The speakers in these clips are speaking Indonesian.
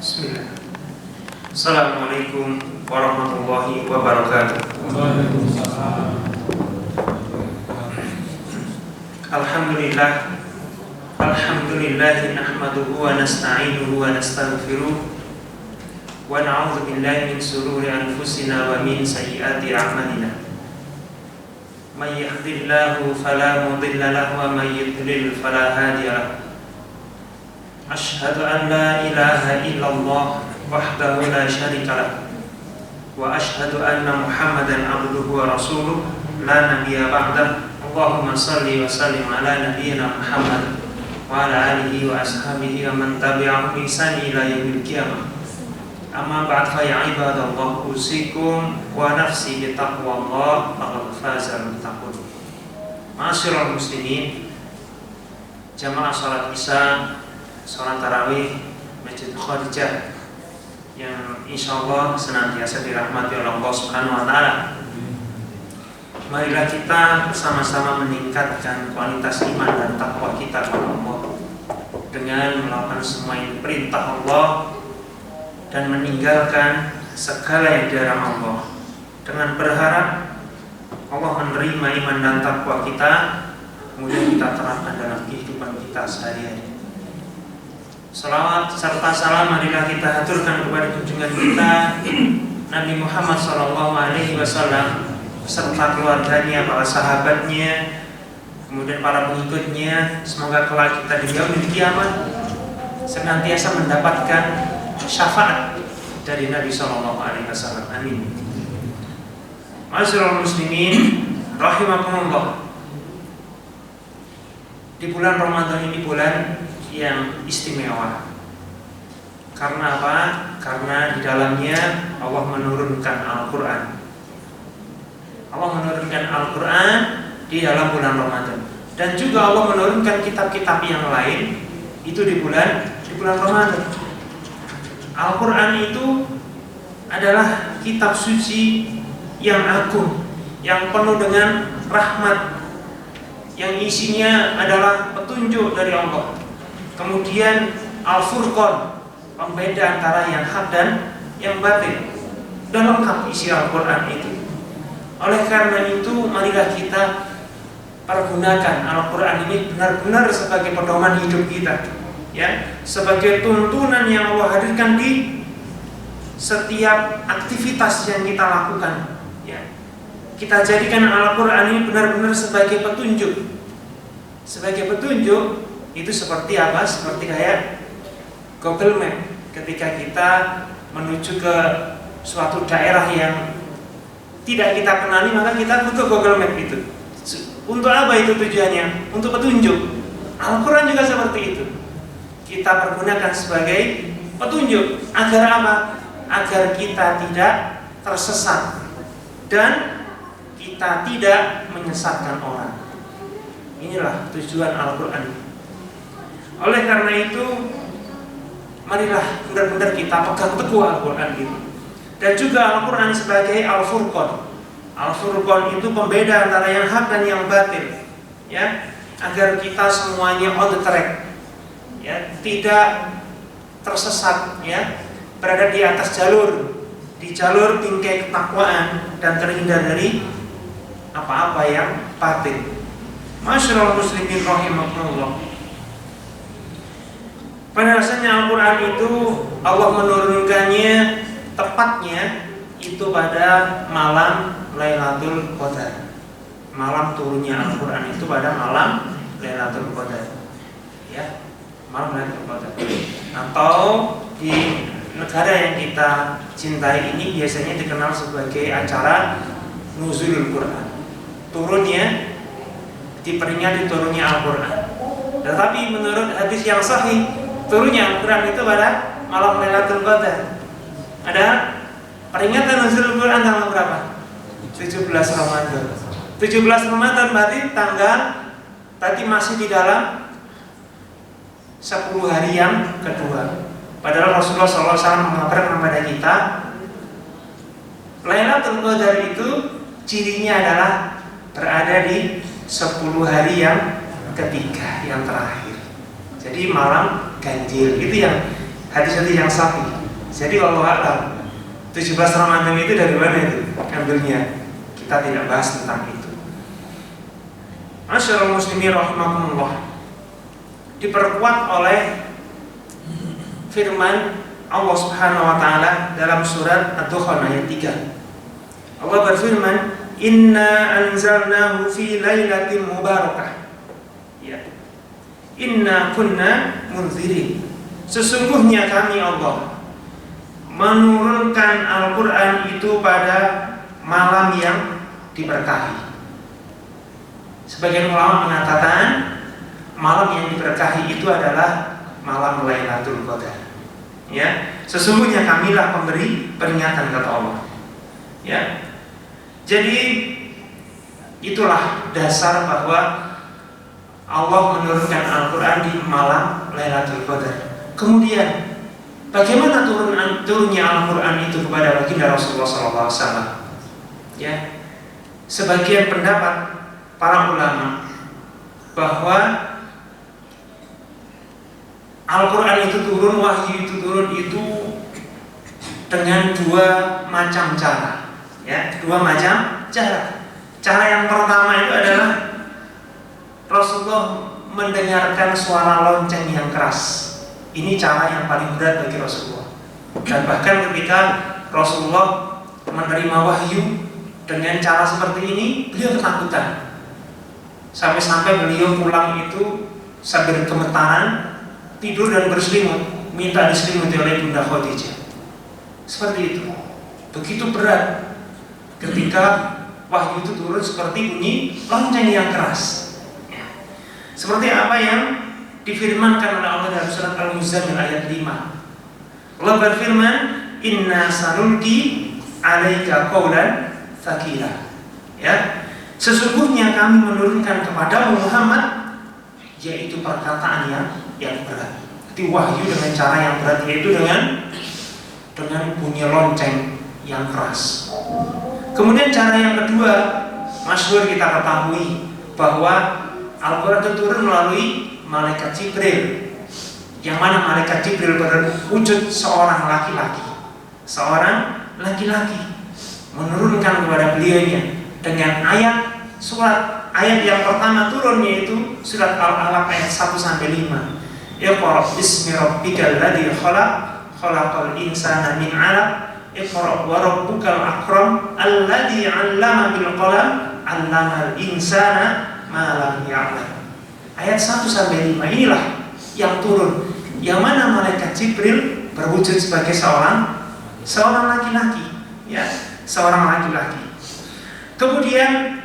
Bismillah. Assalamualaikum warahmatullahi wabarakatuh. Alhamdulillah. Alhamdulillahi nahmaduhu wa nasta'inuhu wa nastaghfiruh wa na'udzu billahi min shururi anfusina wa min sayyiati a'malina. May yahdihillahu fala mudilla lahu wa may yudlil fala hadiya lahu. Asyhadu an la ilaha illallah wahdahu la syarika lah wa asyhadu anna Muhammadan abduhu wa rasuluh la nabiyya ba'dah. Allahumma shalli wa sallim ala nabiyyina Muhammad wa ala alihi wa ashabihi wa man tabi'ahum bi ihsan ila yaumil qiyamah. Amma ba'd, fa ya ibadallah, usikum wa nafsi bi taqwallah, faqad fazal muttaqun. Ma'asyiral muslimin, jamaah salat Isya, salat tarawih Masjid Khadijah yang insyaallah senantiasa dirahmati oleh Allah Subhanahu wa taala. Marilah kita bersama-sama meningkatkan kualitas iman dan takwa kita kepada Allah dengan melakukan semua yang perintah Allah dan meninggalkan segala yang dilarang Allah, dengan berharap Allah menerima iman dan takwa kita, kemudian kita terapkan dalam kehidupan kita sehari-hari. Salawat serta salam marilah kita haturkan kepada junjungan kita Nabi Muhammad SAW serta keluarganya, para sahabatnya, kemudian para pengikutnya. Semoga kelak kita di yaumil kiamat senantiasa mendapatkan syafaat dari Nabi SAW. Amin. Ma'asyiral muslimin rahimakumullah. Di bulan Ramadan ini bulan yang istimewa. Karena apa? Karena di dalamnya Allah menurunkan Al-Quran. Allah menurunkan Al-Quran di dalam bulan Ramadan. Dan juga Allah menurunkan kitab-kitab yang lain itu di bulan Ramadan. Al-Quran itu adalah kitab suci yang agung, yang penuh dengan rahmat, yang isinya adalah petunjuk dari Allah. Kemudian Al-Furqan, pembeda antara yang hak dan yang batil. Dan lengkap isi Al-Quran itu. Oleh karena itu, marilah kita pergunakan Al-Quran ini benar-benar sebagai pedoman hidup kita, ya, sebagai tuntunan yang Allah hadirkan di setiap aktivitas yang kita lakukan, ya. Kita jadikan Al-Quran ini benar-benar sebagai petunjuk. Sebagai petunjuk itu seperti apa? Seperti kayak Google Map. Ketika kita menuju ke suatu daerah yang tidak kita kenali, maka kita butuh Google Map itu. Untuk apa itu tujuannya? Untuk petunjuk. Al-Quran juga seperti itu. Kita pergunakan sebagai petunjuk. Agar apa? Agar kita tidak tersesat dan kita tidak menyesatkan orang. Inilah tujuan Al-Quran. Oleh karena itu, marilah benar-benar kita pegang teguh Al-Quran itu. Dan juga Al-Quran sebagai Al-Furqan. Al-Furqan itu pembeda antara yang hak dan yang batil, ya, agar kita semuanya on the track, ya, tidak tersesat, ya, berada di atas jalur, di jalur bingkai ketakwaan dan terhindar dari apa-apa yang batil. Ma'asyiral muslimin rahimakumullah. Pada dasarnya Al-Quran itu Allah menurunkannya tepatnya itu pada malam Lailatul Qadar. Malam turunnya Al-Quran itu pada malam Lailatul Qadar, ya, malam Lailatul Qadar. Atau di negara yang kita cintai ini biasanya dikenal sebagai acara Nuzulul Quran. Turunnya diperingati turunnya Al-Quran. Tetapi menurut hadis yang sahih, turunnya Al-Quran itu pada malam Lailatul Qadar. Ada peringatan Nuzulul Quran tanggal berapa? 17 Ramadan. 17 Ramadan berarti tanggal tadi masih di dalam 10 hari yang kedua. Padahal Rasulullah SAW mengabarkan kepada kita Lailatul Qadar itu cirinya adalah berada di 10 hari yang ketiga, yang terakhir. Jadi malam ganjil, itu yang hadis-hadis yang sahih. Jadi Allah a'lam 17 Ramadan itu dari mana itu ambilnya. Kita tidak bahas tentang itu. Masyaallah muslimin rahimakumullah. Diperkuat oleh firman Allah Subhanahu wa taala dalam surat Ad-Dukhan ayat 3. Allah berfirman, "Inna anzalnahu fi lailatin mubarakah." Ya. Inna kunna munzirin. Sesungguhnya kami Allah menurunkan Al-Qur'an itu pada malam yang diberkahi. Sebagian ulama mengatakan malam yang diberkahi itu adalah malam Lailatul Qadar. Ya, sesungguhnya kamilah pemberi peringatan kata Allah. Ya. Jadi itulah dasar bahwa Allah menurunkan Al-Qur'an di malam Lailatul Qadar. Kemudian bagaimana turunnya Al-Qur'an itu kepada baginda Rasulullah SAW? Ya. Sebagian pendapat para ulama bahwa Al-Quran itu turun, wahyu itu turun itu dengan dua macam cara. Ya, dua macam cara. Cara yang pertama itu adalah Rasulullah mendengarkan suara lonceng yang keras. Ini cara yang paling berat bagi Rasulullah. Dan bahkan ketika Rasulullah menerima wahyu dengan cara seperti ini, beliau ketakutan. Sampai-sampai beliau pulang itu sambil gemetaran, tidur dan berselimut, minta diselimuti oleh Bunda Khadijah. Seperti itu. Begitu berat ketika wahyu itu turun seperti bunyi lonceng yang keras. Seperti apa yang difirmankan oleh Allah dalam surat Al-Muzammil ayat 5. Allah berfirman, "Inna sanulqi 'alaika qawlan tsaqila." Ya. Sesungguhnya kami menurunkan kepada Muhammad yaitu perkataan yang berat. Jadi wahyu dengan cara yang berat, yaitu dengan bunyi lonceng yang keras. Kemudian cara yang kedua, masyhur kita ketahui bahwa Al-Quran itu turun melalui malaikat Jibril. Yang mana malaikat Jibril berwujud seorang laki-laki. Seorang laki-laki menurunkan kepada beliaunya dengan surat ayat yang pertama turun, yaitu surat Al-Alaq ayat 1-5. Iqra bismi rabbikal ladzi khalaq, khalaqal insana min 'alaq, iqra wa rabbukal akram alladzi 'allama bil qalam, 'allamal insana ma lam ya'lam. Ayat 1-5 inilah yang turun, yang mana malaikat Jibril berwujud sebagai seorang laki-laki, ya, seorang laki-laki. Kemudian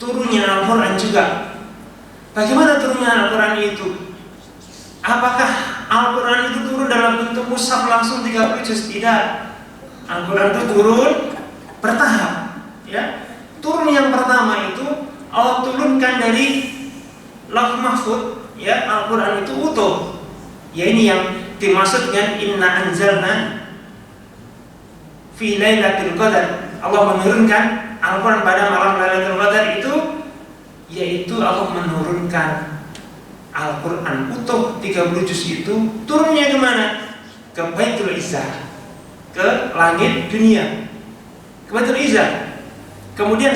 turunnya Al-Quran juga. Bagaimana turunnya Al-Quran itu? Apakah Al-Quran itu turun dalam bentuk mushaf langsung 30 juz? Tidak. Al-Quran itu turun bertahap. Ya. Turun yang pertama itu Allah turunkan dari Lauh Mahfuz. Ya, Al-Quran itu utuh. Ya, ini yang dimaksud dengan inna anzalna fi lailatul qadar. Allah menurunkan Al-Quran pada malam Lailatul Qadar itu, yaitu Allah menurunkan Al-Quran utuh 30 juz itu turunnya kemana? Ke Baitul Izzah, ke langit dunia, ke Baitul Izzah. Kemudian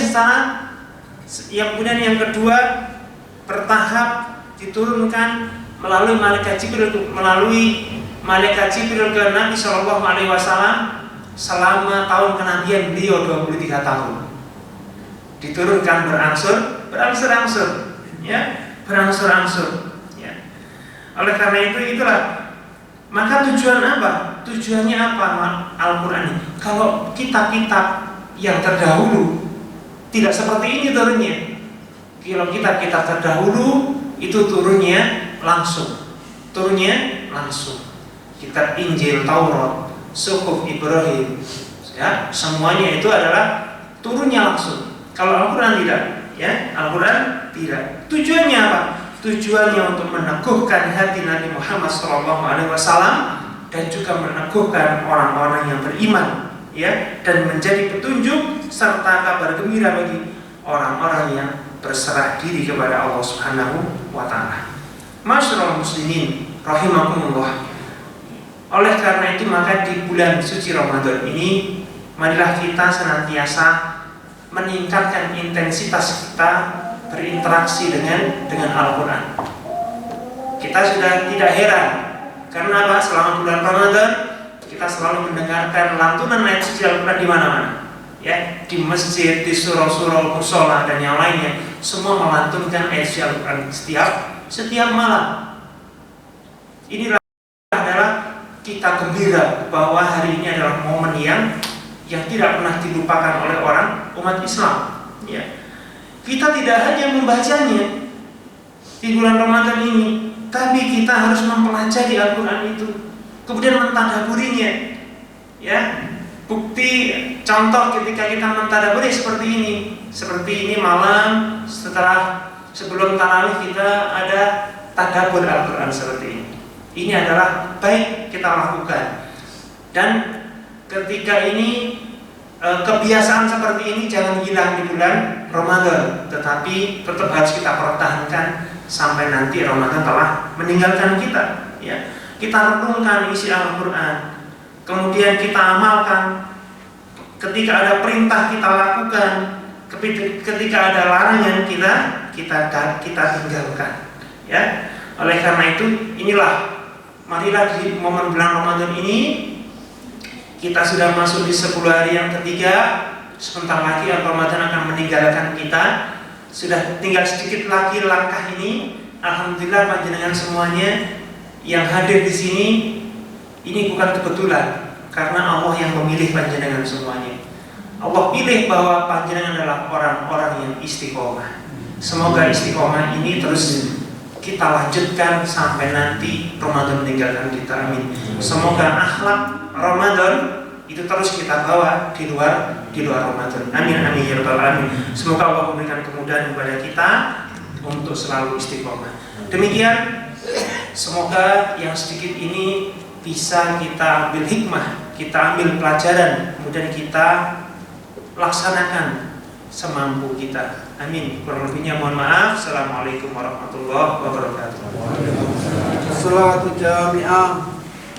yang kedua bertahap diturunkan melalui malaikat Jibril ke Nabi SAW selama tahun kenabian beliau 23 tahun. Diturunkan berangsur-angsur, ya, berangsur-angsur, ya. Oleh karena itulah, maka tujuan apa? Tujuannya apa Al-Quran ini? Kalau kitab-kitab yang terdahulu tidak seperti ini turunnya. Kalau kitab-kitab terdahulu itu turunnya langsung. Kitab Injil, Taurat, Suhuf Ibrahim, ya, semuanya itu adalah turunnya langsung. Kalau Al-Quran tidak, ya, Al-Quran tidak. Tujuannya apa? Tujuannya untuk meneguhkan hati Nabi Muhammad SAW dan juga meneguhkan orang-orang yang beriman, ya, dan menjadi petunjuk serta kabar gembira bagi orang-orang yang berserah diri kepada Allah Subhanahu wa Ta'ala. Masyaallah muslimin rahimakumullah. Oleh karena itu maka di bulan suci Ramadan ini marilah kita senantiasa meningkatkan intensitas kita berinteraksi dengan Al-Quran. Kita sudah tidak heran karena apa? Selama bulan Ramadan kita selalu mendengarkan lantunan ayat suci Al-Quran di mana-mana. Ya, di masjid, di surau-surau, musola dan yang lainnya, semua melantunkan ayat suci Al-Quran setiap malam. Inilah adalah kita gembira bahwa hari ini adalah momen yang tidak pernah dilupakan oleh orang umat Islam. Ya. Kita tidak hanya membacanya di bulan Ramadan ini, tapi kita harus mempelajari Al-Quran itu, kemudian mentadaburinya. Ya, bukti contoh ketika kita mentadaburi seperti ini malam sebelum tarawih kita ada tadabbur Al-Quran seperti ini. Ini adalah baik kita lakukan, dan ketika ini kebiasaan seperti ini jangan hilang di bulan Ramadan, tetapi tetap harus kita pertahankan sampai nanti Ramadan telah meninggalkan kita. Ya, kita renungkan isi Al-Quran, kemudian kita amalkan. Ketika ada perintah kita lakukan, ketika ada larangan kita tinggalkan. Ya, oleh karena itu inilah marilah di momen bulan Ramadan ini kita sudah masuk di 10 hari yang ketiga. Sebentar lagi Ramadan akan meninggalkan kita. Sudah tinggal sedikit lagi langkah ini. Alhamdulillah panjenengan semuanya yang hadir di sini ini bukan kebetulan, karena Allah yang memilih panjenengan semuanya. Allah pilih bahwa panjenengan adalah orang-orang yang istiqomah. Semoga istiqomah ini terus kita lanjutkan sampai nanti Ramadan meninggalkan kita. Amin. Semoga akhlak Ramadan itu terus kita bawa di luar Ramadan. Amin amin ya rabbal alamin. Semoga Allah memberikan kemudahan kepada kita untuk selalu istiqomah. Demikian, semoga yang sedikit ini bisa kita ambil hikmah, kita ambil pelajaran, kemudian kita laksanakan semampu kita. Amin. Kurang lebihnya mohon maaf. Assalamualaikum warahmatullahi wabarakatuh. Salatu jami'ah.